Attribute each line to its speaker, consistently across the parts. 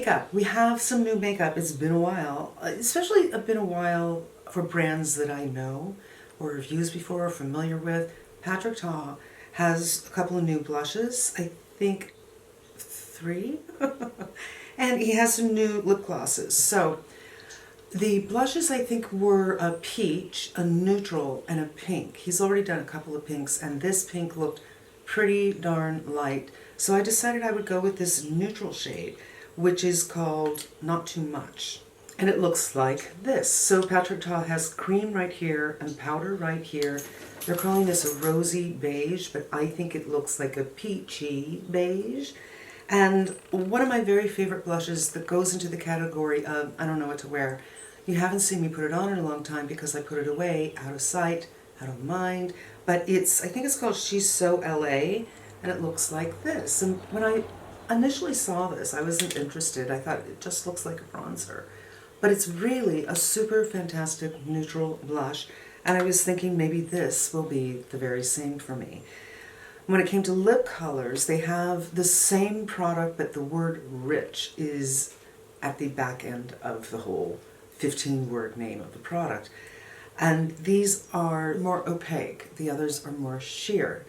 Speaker 1: makeup. We have some new makeup. It's been a while, especially been a while for brands that I know or have used before or familiar with. Patrick Ta has a couple of new blushes, I think 3, and he has some new lip glosses. So the blushes I think were a peach, a neutral, and a pink. He's already done a couple of pinks, and this pink looked pretty darn light. So I decided I would go with this neutral shade, which is called Not Too Much. And it looks like this. So Patrick Ta has cream right here and powder right here. They're calling this a rosy beige, but I think it looks like a peachy beige. And one of my very favorite blushes that goes into the category of I don't know what to wear. You haven't seen me put it on in a long time because I put it away, out of sight, out of mind. But I think it's called She's So LA, and it looks like this. And when I initially saw this, I wasn't interested. I thought it just looks like a bronzer. But it's really a super fantastic neutral blush, and I was thinking maybe this will be the very same for me. When it came to lip colors, they have the same product, but the word rich is at the back end of the whole 15-word name of the product. And these are more opaque. The others are more sheer.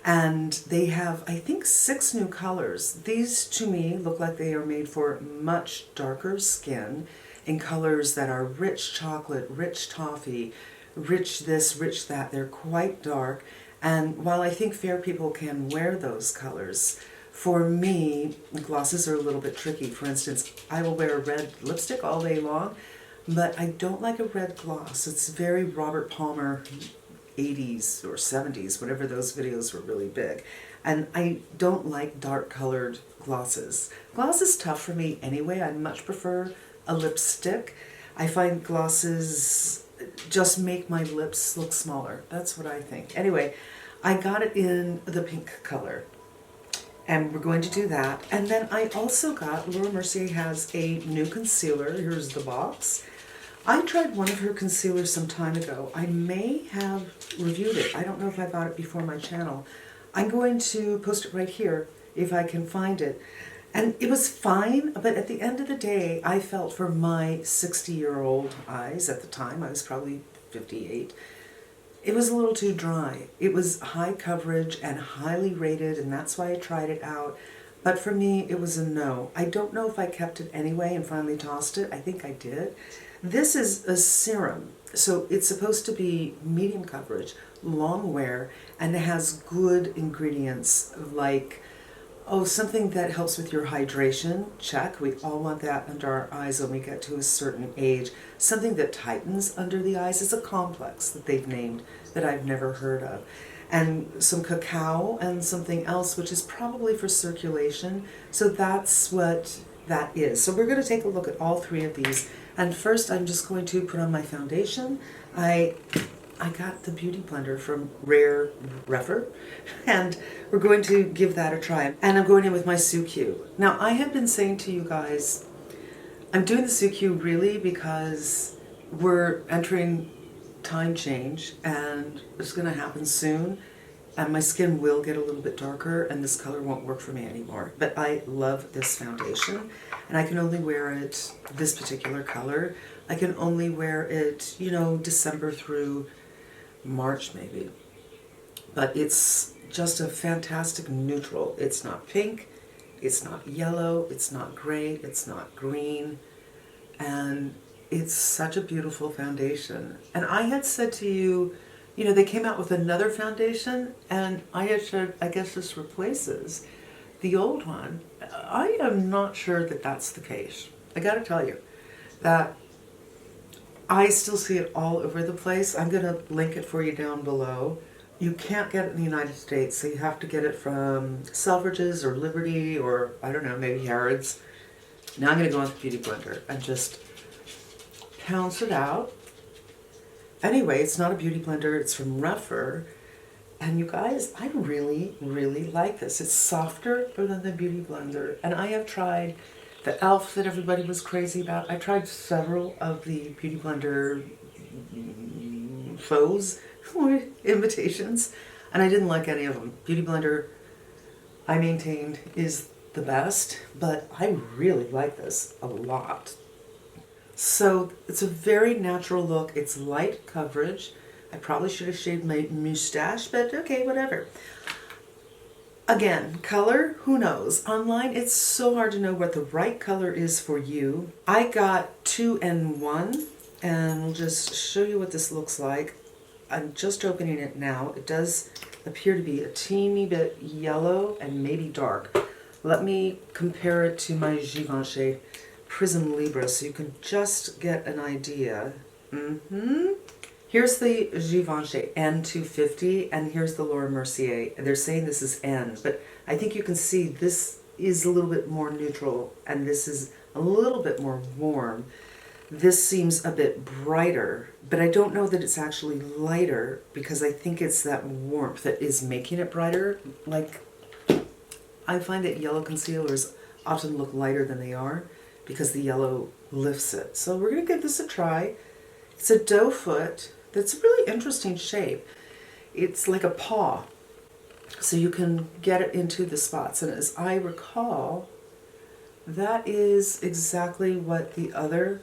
Speaker 1: And they have, I think, 6 new colors. These, to me, look like they are made for much darker skin in colors that are rich chocolate, rich toffee, rich this, rich that. They're quite dark. And while I think fair people can wear those colors, for me, glosses are a little bit tricky. For instance, I will wear a red lipstick all day long, but I don't like a red gloss. It's very Robert Palmer 80s or 70s, whatever those videos were really big. And I don't like dark colored glosses. Gloss is tough for me anyway. I much prefer a lipstick. I find glosses just make my lips look smaller. That's what I think. Anyway, I got it in the pink color, and we're going to do that. And then I also got, Laura Mercier has a new concealer. Here's the box. I tried one of her concealers some time ago. I may have reviewed it. I don't know if I bought it before my channel. I'm going to post it right here if I can find it. And it was fine, but at the end of the day, I felt for my 60-year-old eyes at the time, I was probably 58, it was a little too dry. It was high coverage and highly rated, and that's why I tried it out. But for me, it was a no. I don't know if I kept it anyway and finally tossed it. I think I did. This is a serum, so it's supposed to be medium coverage, long wear, and it has good ingredients like, something that helps with your hydration, check. We all want that under our eyes when we get to a certain age. Something that tightens under the eyes. It's a complex that they've named that I've never heard of. And some cacao and something else, which is probably for circulation. So that's what that is. So we're going to take a look at all 3 of these. And first I'm just going to put on my foundation. I got the Beauty Blender from Rare Refer, and we're going to give that a try. And I'm going in with my Suqqu. Now, I have been saying to you guys, I'm doing the Suqqu really because we're entering time change, and it's going to happen soon, and my skin will get a little bit darker, and this color won't work for me anymore. But I love this foundation, and I can only wear it, this particular color, I can only wear it, December through March maybe. But it's just a fantastic neutral. It's not pink, it's not yellow, it's not gray, it's not green, and it's such a beautiful foundation. And I had said to you, they came out with another foundation, and I had said, I guess this replaces the old one. I am not sure that that's the case. I gotta tell you that I still see it all over the place. I'm going to link it for you down below. You can't get it in the United States, so you have to get it from Selfridges or Liberty or, I don't know, maybe Harrods. Now I'm going to go with the Beauty Blender and just pounce it out. Anyway, it's not a Beauty Blender, it's from Refer. And you guys, I really, really like this. It's softer than the Beauty Blender. And I have tried the e.l.f. that everybody was crazy about. I tried several of the Beauty Blender faux imitations, and I didn't like any of them. Beauty Blender, I maintained, is the best, but I really like this a lot. So it's a very natural look. It's light coverage. I probably should have shaved my mustache, but okay, whatever. Again, color, who knows? Online, it's so hard to know what the right color is for you. I got 2 and 1, and we'll just show you what this looks like. I'm just opening it now. It does appear to be a teeny bit yellow and maybe dark. Let me compare it to my Givenchy Prism Libra so you can just get an idea. Here's the Givenchy N250, and here's the Laura Mercier. They're saying this is N, but I think you can see this is a little bit more neutral, and this is a little bit more warm. This seems a bit brighter, but I don't know that it's actually lighter, because I think it's that warmth that is making it brighter. Like, I find that yellow concealers often look lighter than they are, because the yellow lifts it. So we're going to give this a try. It's a doe foot. That's a really interesting shape. It's like a paw, so you can get it into the spots. And as I recall, that is exactly what the other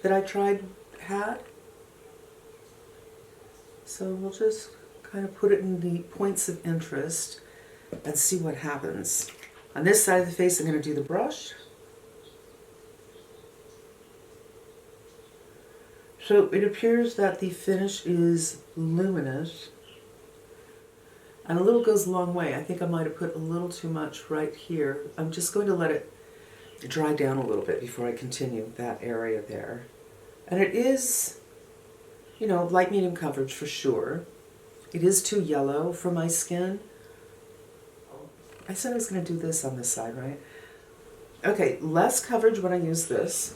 Speaker 1: that I tried had. So we'll just kind of put it in the points of interest and see what happens. On this side of the face, I'm going to do the brush. So it appears that the finish is luminous, and a little goes a long way. I think I might have put a little too much right here. I'm just going to let it dry down a little bit before I continue that area there. And it is, you know, light medium coverage for sure. It is too yellow for my skin. I said I was going to do this on this side, right? Okay, less coverage when I use this.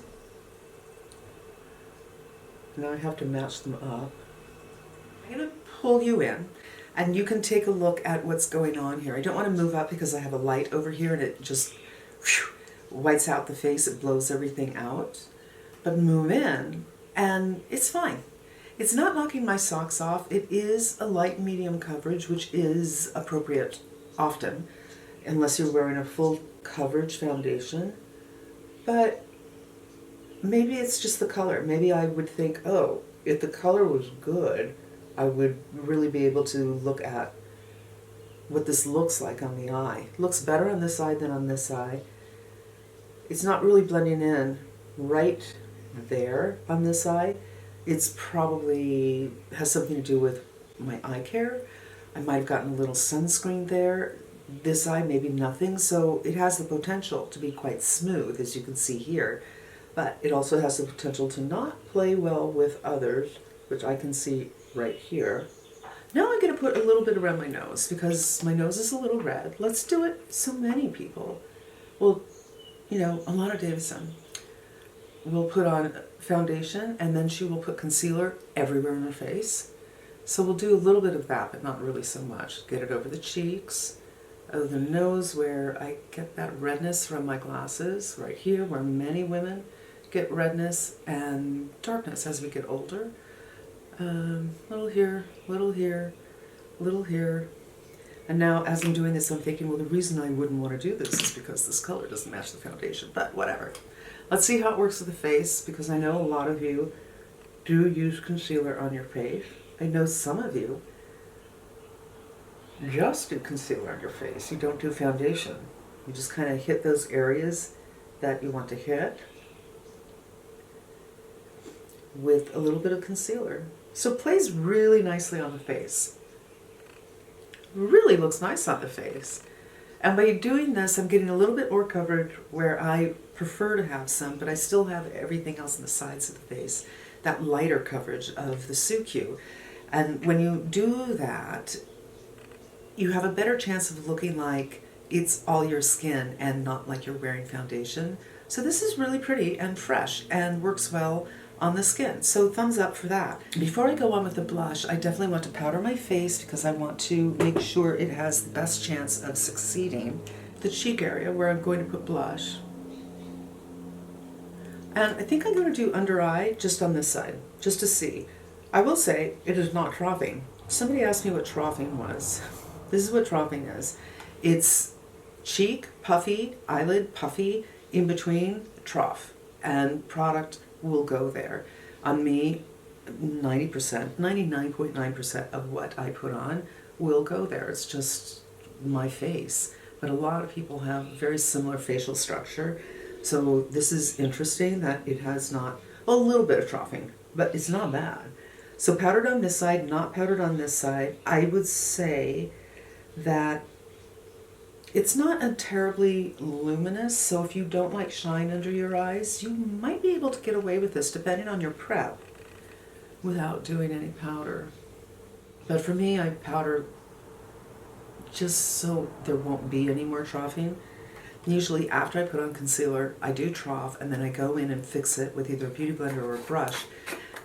Speaker 1: Now I have to match them up. I'm going to pull you in, and you can take a look at what's going on here. I don't want to move up because I have a light over here and it just whites out the face. It blows everything out. But move in, and it's fine. It's not knocking my socks off. It is a light medium coverage, which is appropriate often, unless you're wearing a full coverage foundation. But maybe it's just the color. Maybe I would think, oh, if the color was good, I would really be able to look at what this looks like on the eye. It looks better on this side than on this side. It's not really blending in right there on this side. It's probably has something to do with my eye care. I might have gotten a little sunscreen there. This eye, maybe nothing. So it has the potential to be quite smooth, as you can see here. But it also has the potential to not play well with others, which I can see right here. Now I'm going to put a little bit around my nose, because my nose is a little red. Let's do it. So many people. Well, you know, Alana Davison will put on foundation, and then she will put concealer everywhere in her face. So we'll do a little bit of that, but not really so much. Get it over the cheeks, over the nose where I get that redness from my glasses, right here where many women get redness and darkness as we get older. Little here, little here, little here. And now as I'm doing this, I'm thinking, well, the reason I wouldn't want to do this is because this color doesn't match the foundation, but whatever. Let's see how it works with the face, because I know a lot of you do use concealer on your face. I know some of you just do concealer on your face. You don't do foundation. You just kind of hit those areas that you want to hit with a little bit of concealer. So it plays really nicely on the face. Really looks nice on the face. And by doing this, I'm getting a little bit more coverage where I prefer to have some, but I still have everything else on the sides of the face, that lighter coverage of the Suqqu. And when you do that, you have a better chance of looking like it's all your skin and not like you're wearing foundation. So this is really pretty and fresh and works well on the skin. So thumbs up for that. Before I go on with the blush, I definitely want to powder my face because I want to make sure it has the best chance of succeeding. The cheek area where I'm going to put blush. And I think I'm going to do under eye just on this side, just to see. I will say it is not troughing. Somebody asked me what troughing was. This is what troughing is. It's cheek, puffy, eyelid, puffy, in between, trough. And product will go there. On me, 90%, 99.9% of what I put on will go there. It's just my face. But a lot of people have very similar facial structure. So this is interesting that it has not, well, a little bit of troughing, but it's not bad. So powdered on this side, not powdered on this side. I would say that it's not a terribly luminous, so if you don't like shine under your eyes, you might be able to get away with this depending on your prep without doing any powder. But for me, I powder just so there won't be any more troughing. Usually after I put on concealer, I do trough and then I go in and fix it with either a beauty blender or a brush.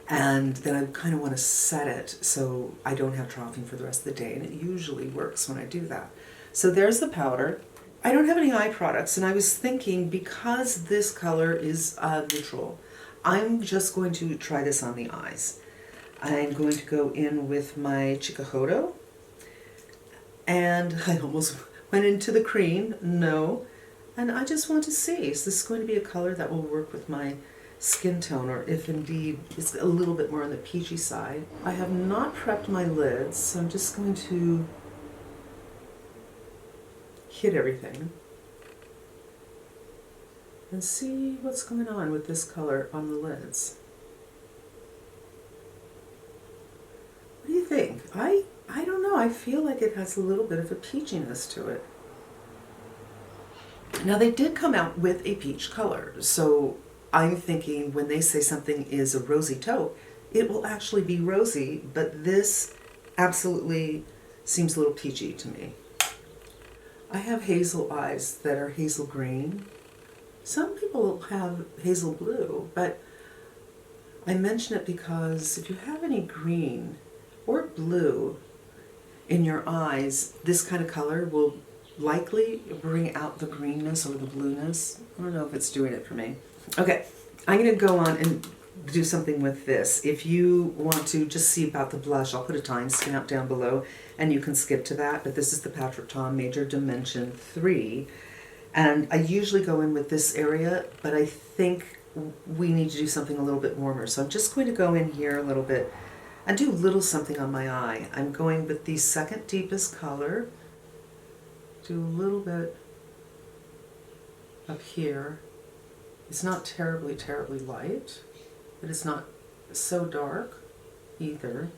Speaker 1: And then I kind of want to set it so I don't have troughing for the rest of the day. And it usually works when I do that. So there's the powder. I don't have any eye products, and I was thinking because this color is neutral, I'm just going to try this on the eyes. I'm going to go in with my Hakuhodo, and I almost went into the cream, no, and I just want to see, is this going to be a color that will work with my skin tone, or if indeed it's a little bit more on the peachy side. I have not prepped my lids, so I'm just going to hit everything and see what's going on with this color on the lids. What do you think? I don't know, I feel like it has a little bit of a peachiness to it. Now they did come out with a peach color, so I'm thinking when they say something is a rosy taupe, it will actually be rosy, but this absolutely seems a little peachy to me. I have hazel eyes that are hazel green. Some people have hazel blue, but I mention it because if you have any green or blue in your eyes, this kind of color will likely bring out the greenness or the blueness. I don't know if it's doing it for me. Okay, I'm going to go on and do something with this. If you want to just see about the blush, I'll put a timestamp down below and you can skip to that, but this is the Patrick Ta Major Dimension 3. And I usually go in with this area, but I think we need to do something a little bit warmer. So I'm just going to go in here a little bit and do a little something on my eye. I'm going with the second deepest color. Do a little bit up here. It's not terribly, terribly light, but it's not so dark either.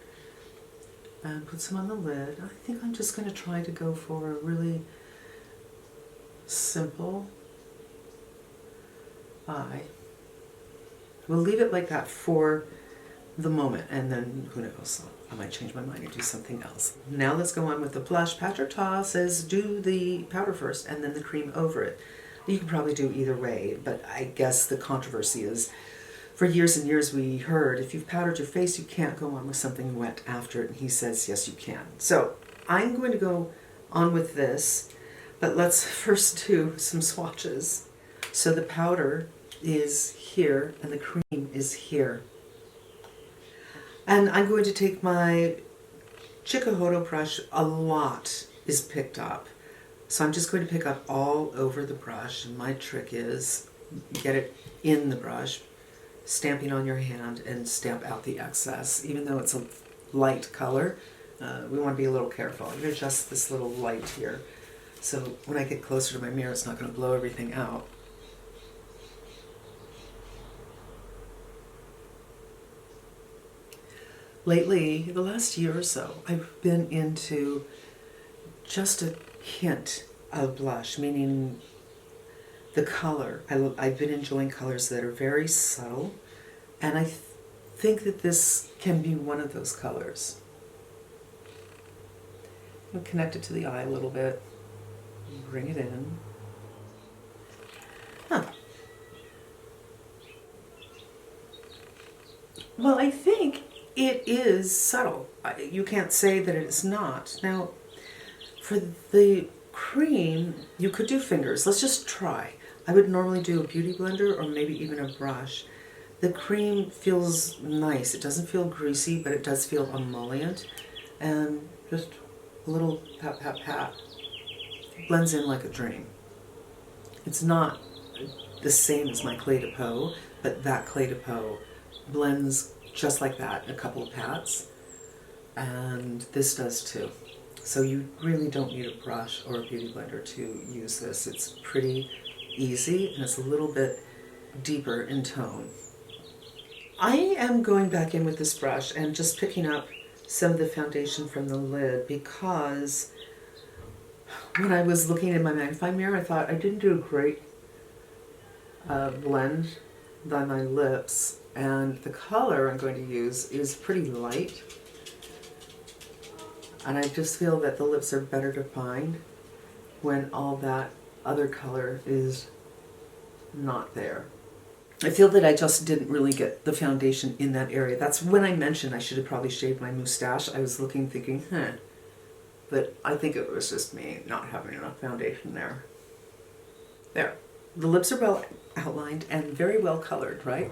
Speaker 1: And put some on the lid. I think I'm just going to try to go for a really simple eye. We'll leave it like that for the moment, and then who knows, I might change my mind and do something else. Now let's go on with the blush. Patrick Ta says do the powder first and then the cream over it. You can probably do either way, but I guess the controversy is, for years and years we heard, if you've powdered your face, you can't go on with something wet after it, and he says, yes, you can. So I'm going to go on with this, but let's first do some swatches. So the powder is here, and the cream is here. And I'm going to take my Hakuhodo brush, a lot is picked up. So I'm just going to pick up all over the brush, and my trick is get it in the brush, stamping on your hand and stamp out the excess. Even though it's a light color, we want to be a little careful. I'm going to adjust this little light here, so when I get closer to my mirror it's not going to blow everything out. Lately, the last year or so, I've been into just a hint of blush, meaning the color. I've been enjoying colors that are very subtle, and I think that this can be one of those colors. I'm going to connect it to the eye a little bit, bring it in. Huh. Well, I think it is subtle. You can't say that it is not. Now, for the cream, you could do fingers. Let's just try. I would normally do a beauty blender or maybe even a brush. The cream feels nice. It doesn't feel greasy, but it does feel emollient. And just a little pat, pat, pat blends in like a dream. It's not the same as my Clé de Peau, but that Clé de Peau blends just like that in a couple of pats, and this does too. So you really don't need a brush or a beauty blender to use this. It's pretty easy, and it's a little bit deeper in tone. I am going back in with this brush and just picking up some of the foundation from the lid, because when I was looking in my magnifying mirror, I thought I didn't do a great blend on my lips, and the color I'm going to use is pretty light, and I just feel that the lips are better defined when all that other color is not there. I feel that I just didn't really get the foundation in that area. That's when I mentioned I should have probably shaved my mustache. I was looking thinking, but I think it was just me not having enough foundation there. There. The lips are well outlined and very well colored, right?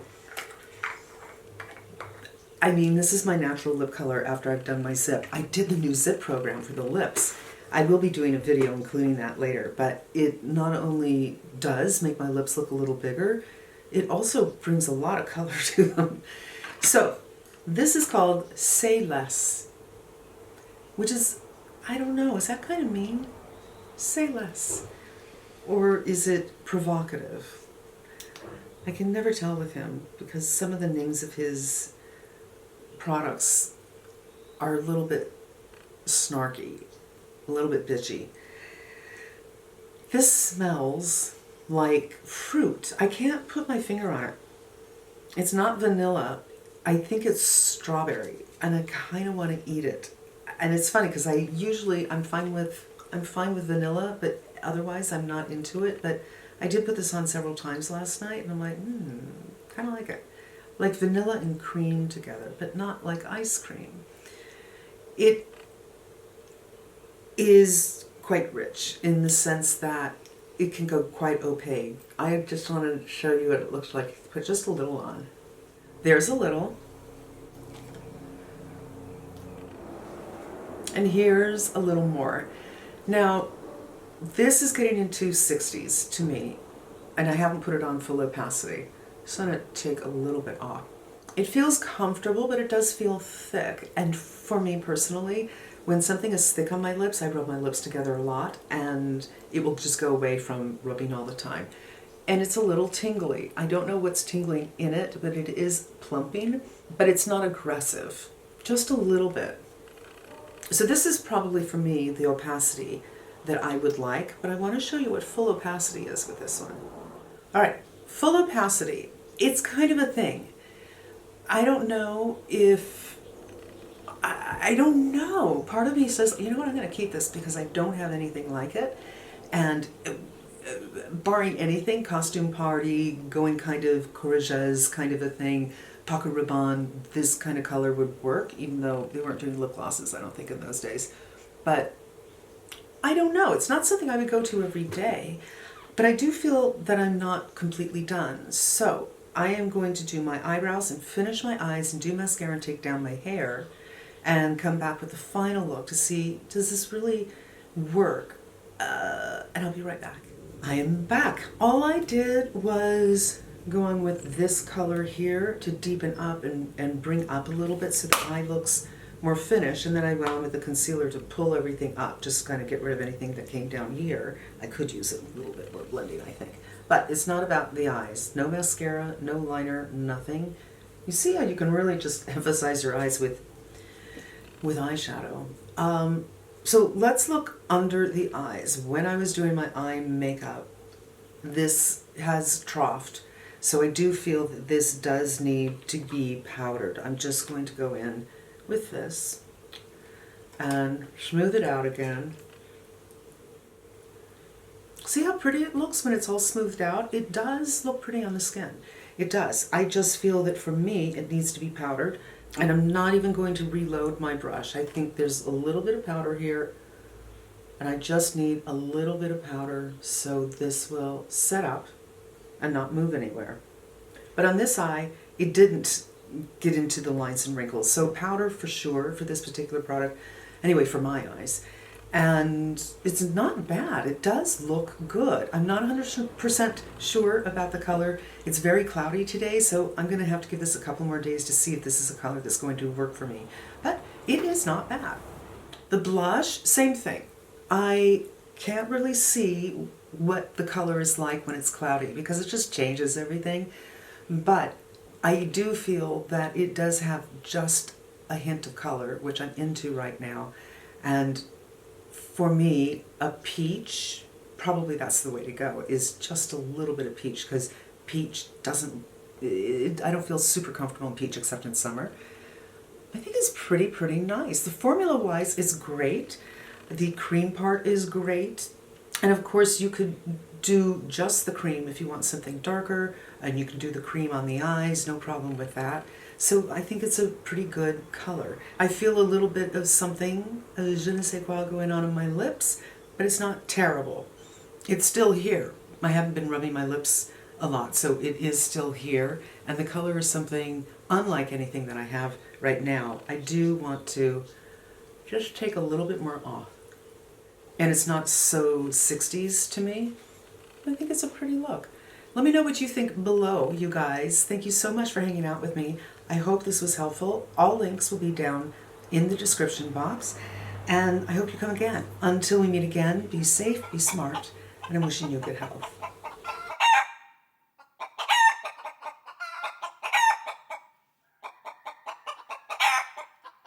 Speaker 1: I mean, this is my natural lip color after I've done my zip. I did the new zip program for the lips. I will be doing a video including that later, but it not only does make my lips look a little bigger, it also brings a lot of color to them. So this is called Say Less, which is, I don't know, is that kind of mean? Say less. Or is it provocative? I can never tell with him, because some of the names of his products are a little bit snarky, a little bit bitchy. This smells like fruit. I can't put my finger on it. It's not vanilla. I think it's strawberry, and I kind of want to eat it. And it's funny because I'm fine with vanilla, but otherwise I'm not into it. But I did put this on several times last night, and I'm like, kind of like it. Like vanilla and cream together, but not like ice cream. It is quite rich in the sense that it can go quite opaque. I just want to show you what it looks like. Put just a little on. There's a little. And here's a little more. Now, this is getting into 60s to me, and I haven't put it on full opacity. So I'm going to take a little bit off. It feels comfortable, but it does feel thick. And for me personally, when something is thick on my lips, I rub my lips together a lot, and it will just go away from rubbing all the time. And it's a little tingly. I don't know what's tingling in it, but it is plumping, but it's not aggressive. Just a little bit. So this is probably, for me, the opacity that I would like, but I want to show you what full opacity is with this one. All right, full opacity. It's kind of a thing. I don't know if, I don't know. Part of me says, you know what, I'm going to keep this because I don't have anything like it. And barring anything, costume party, going kind of courageous kind of a thing, Paco Rabanne, this kind of color would work, even though they weren't doing lip glosses, I don't think, in those days. But I don't know. It's not something I would go to every day. But I do feel that I'm not completely done. So I am going to do my eyebrows and finish my eyes and do mascara and take down my hair and come back with the final look to see, does this really work? And I'll be right back. I am back. All I did was go on with this color here to deepen up and bring up a little bit so the eye looks more finished, and then I went on with the concealer to pull everything up, just kind of get rid of anything that came down here. I could use it a little bit more blending, I think. But it's not about the eyes. No mascara, no liner, nothing. You see how you can really just emphasize your eyes with eyeshadow. So let's look under the eyes. When I was doing my eye makeup, this has troughed. So I do feel that this does need to be powdered. I'm just going to go in with this and smooth it out again. See how pretty it looks when it's all smoothed out? It does look pretty on the skin. It does. I just feel that for me it needs to be powdered, and I'm not even going to reload my brush. I think there's a little bit of powder here, and I just need a little bit of powder so this will set up and not move anywhere. But on this eye, it didn't get into the lines and wrinkles. So powder for sure for this particular product, anyway, for my eyes. And it's not bad. It does look good. I'm not 100% sure about the color. It's very cloudy today, so I'm going to have to give this a couple more days to see if this is a color that's going to work for me. But it is not bad. The blush, same thing. I can't really see what the color is like when it's cloudy because it just changes everything. But I do feel that it does have just a hint of color, which I'm into right now. And for me, a peach, probably that's the way to go, is just a little bit of peach, because peach doesn't, I don't feel super comfortable in peach except in summer. I think it's pretty nice. The formula-wise is great. The cream part is great. And of course you could do just the cream if you want something darker, and you can do the cream on the eyes, no problem with that. So I think it's a pretty good color. I feel a little bit of something, a je ne sais quoi going on my lips, but it's not terrible. It's still here. I haven't been rubbing my lips a lot, so it is still here. And the color is something unlike anything that I have right now. I do want to just take a little bit more off. And it's not so 60s to me. I think it's a pretty look. Let me know what you think below, you guys. Thank you so much for hanging out with me. I hope this was helpful. All links will be down in the description box. And I hope you come again. Until we meet again, be safe, be smart, and I'm wishing you good health.